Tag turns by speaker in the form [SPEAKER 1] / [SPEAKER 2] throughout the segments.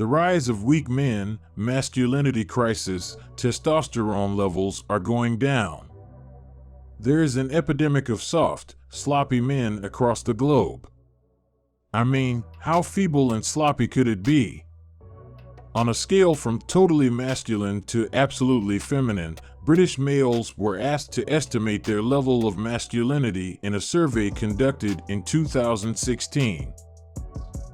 [SPEAKER 1] The rise of weak men, masculinity crisis, testosterone levels are going down. There is an epidemic of soft, sloppy men across the globe. I mean, how feeble and sloppy could it be? On a scale from totally masculine to absolutely feminine, British males were asked to estimate their level of masculinity in a survey conducted in 2016.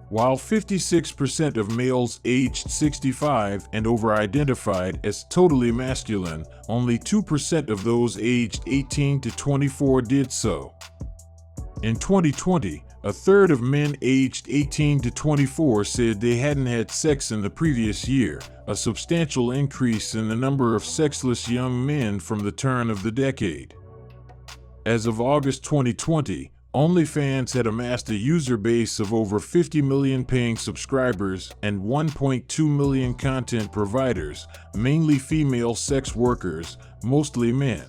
[SPEAKER 1] While 56% of males aged 65 and over identified as totally masculine, only 2% of those aged 18 to 24 did so. In 2020, a third of men aged 18 to 24 said they hadn't had sex in the previous year, a substantial increase in the number of sexless young men from the turn of the decade. As of August 2020, OnlyFans had amassed a user base of over 50 million paying subscribers and 1.2 million content providers, mainly female sex workers, mostly men.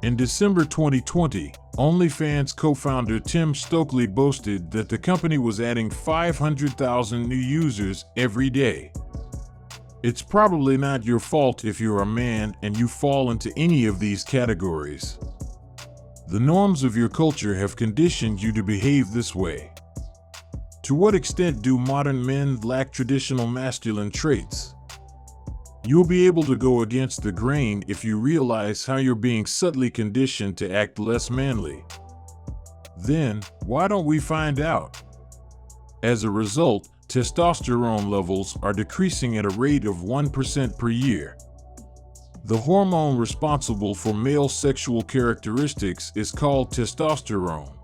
[SPEAKER 1] In December 2020, OnlyFans co-founder Tim Stokely boasted that the company was adding 500,000 new users every day. It's probably not your fault if you're a man and you fall into any of these categories. The norms of your culture have conditioned you to behave this way. To what extent do modern men lack traditional masculine traits? You'll be able to go against the grain if you realize how you're being subtly conditioned to act less manly. Then, why don't we find out? As a result, testosterone levels are decreasing at a rate of 1% per year. The hormone responsible for male sexual characteristics is called testosterone.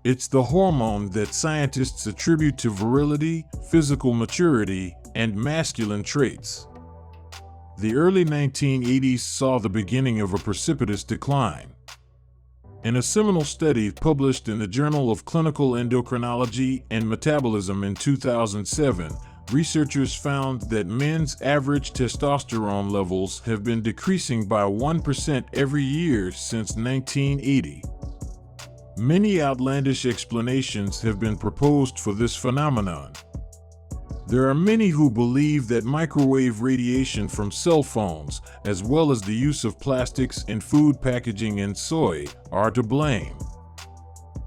[SPEAKER 1] It's the hormone that scientists attribute to virility, physical maturity, and masculine traits. The early 1980s saw the beginning of a precipitous decline. In a seminal study published in the Journal of Clinical Endocrinology and Metabolism in 2007, researchers found that men's average testosterone levels have been decreasing by 1% every year since 1980. Many outlandish explanations have been proposed for this phenomenon. There are many who believe that microwave radiation from cell phones, as well as the use of plastics in food packaging and soy, are to blame.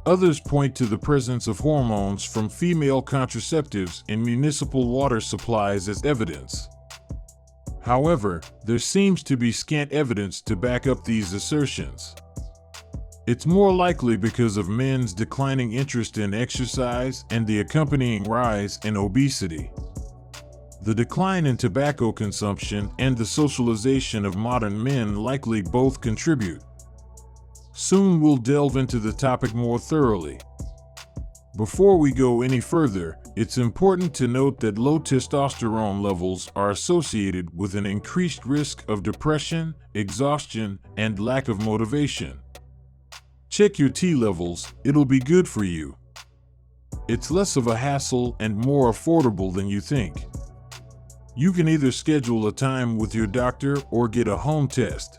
[SPEAKER 1] Others point to the presence of hormones from female contraceptives in municipal water supplies as evidence. However, there seems to be scant evidence to back up these assertions. It's more likely because of men's declining interest in exercise and the accompanying rise in obesity. The decline in tobacco consumption and the socialization of modern men likely both contribute. Soon we'll delve into the topic more thoroughly. Before we go any further, it's important to note that low testosterone levels are associated with an increased risk of depression, exhaustion, and lack of motivation. Check your T levels, it'll be good for you. It's less of a hassle and more affordable than you think. You can either schedule a time with your doctor or get a home test.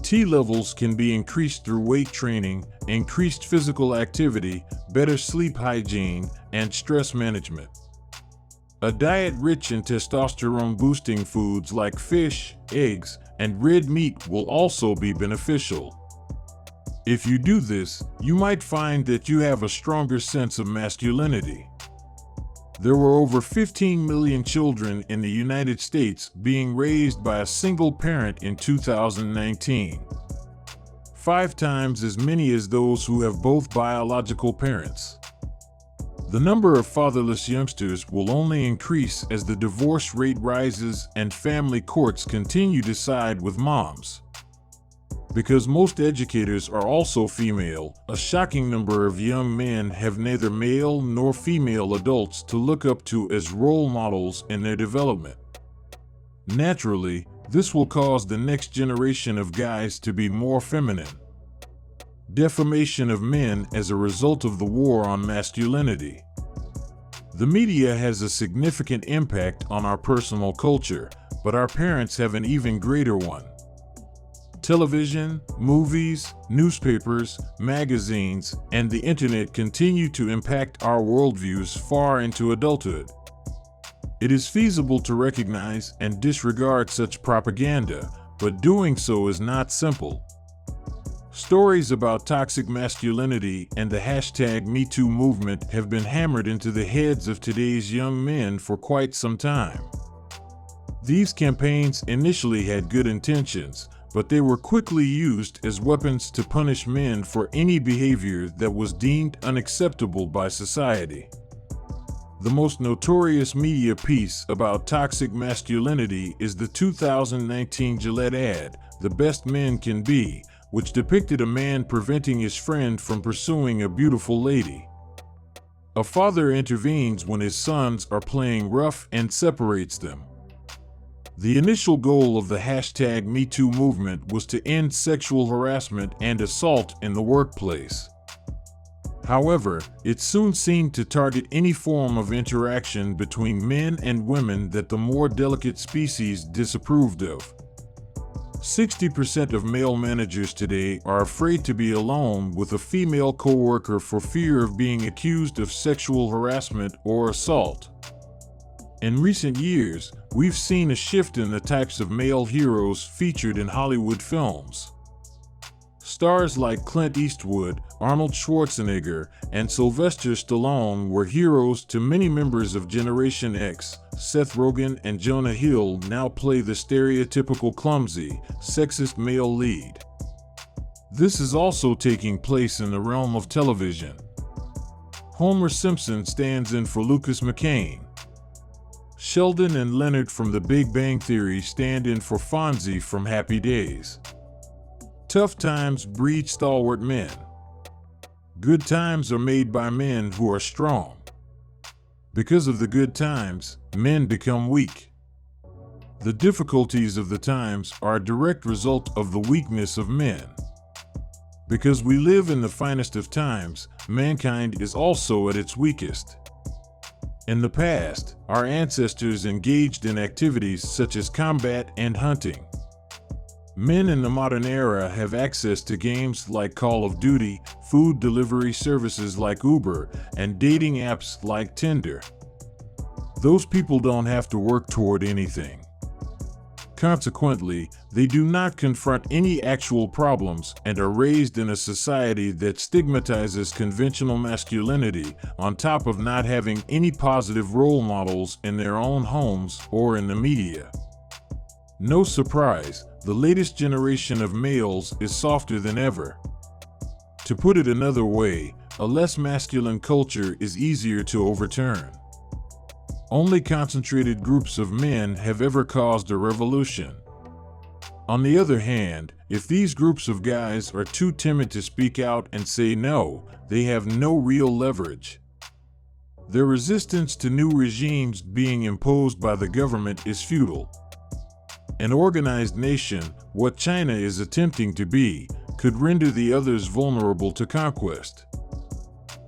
[SPEAKER 1] T levels can be increased through weight training, increased physical activity, better sleep hygiene, and stress management. A diet rich in testosterone-boosting foods like fish, eggs, and red meat will also be beneficial. If you do this, you might find that you have a stronger sense of masculinity. There were over 15 million children in the United States being raised by a single parent in 2019. 5 times as many as those who have both biological parents. The number of fatherless youngsters will only increase as the divorce rate rises and family courts continue to side with moms. Because most educators are also female, a shocking number of young men have neither male nor female adults to look up to as role models in their development. Naturally, this will cause the next generation of guys to be more feminine. Defamation of men as a result of the war on masculinity. The media has a significant impact on our personal culture, but our parents have an even greater one. Television, movies, newspapers, magazines, and the internet continue to impact our worldviews far into adulthood. It is feasible to recognize and disregard such propaganda, but doing so is not simple. Stories about toxic masculinity and the #MeToo movement have been hammered into the heads of today's young men for quite some time. These campaigns initially had good intentions, but they were quickly used as weapons to punish men for any behavior that was deemed unacceptable by society. The most notorious media piece about toxic masculinity is the 2019 Gillette ad, "The Best Men Can Be," which depicted a man preventing his friend from pursuing a beautiful lady. A father intervenes when his sons are playing rough and separates them. The initial goal of the #MeToo movement was to end sexual harassment and assault in the workplace. However, it soon seemed to target any form of interaction between men and women that the more delicate species disapproved of. 60% of male managers today are afraid to be alone with a female coworker for fear of being accused of sexual harassment or assault. In recent years, we've seen a shift in the types of male heroes featured in Hollywood films. Stars like Clint Eastwood, Arnold Schwarzenegger, and Sylvester Stallone were heroes to many members of Generation X. Seth Rogen and Jonah Hill now play the stereotypical clumsy, sexist male lead. This is also taking place in the realm of television. Homer Simpson stands in for Lucas McCain. Sheldon and Leonard from The Big Bang Theory stand in for Fonzie from Happy Days. Tough times breed stalwart men. Good times are made by men who are strong. Because of the good times, men become weak. The difficulties of the times are a direct result of the weakness of men. Because we live in the finest of times, mankind is also at its weakest. In the past, our ancestors engaged in activities such as combat and hunting. Men in the modern era have access to games like Call of Duty, food delivery services like Uber, and dating apps like Tinder. Those people don't have to work toward anything. Consequently, they do not confront any actual problems and are raised in a society that stigmatizes conventional masculinity on top of not having any positive role models in their own homes or in the media. No surprise, the latest generation of males is softer than ever. To put it another way, a less masculine culture is easier to overturn. Only concentrated groups of men have ever caused a revolution. On the other hand, if these groups of guys are too timid to speak out and say no, they have no real leverage. Their resistance to new regimes being imposed by the government is futile. An organized nation, what China is attempting to be, could render the others vulnerable to conquest.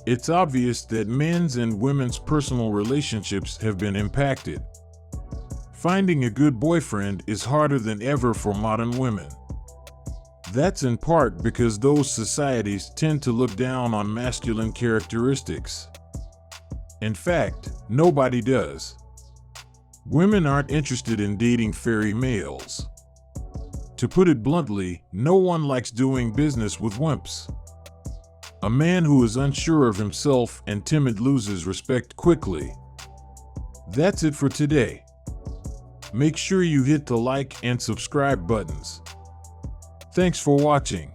[SPEAKER 1] It's obvious that men's and women's personal relationships have been impacted. Finding a good boyfriend is harder than ever for modern women. That's in part because those societies tend to look down on masculine characteristics. In fact, nobody does. Women aren't interested in dating fairy males. To put it bluntly, no one likes doing business with wimps. A man who is unsure of himself and timid loses respect quickly. That's it for today. Make sure you hit the like and subscribe buttons. Thanks for watching.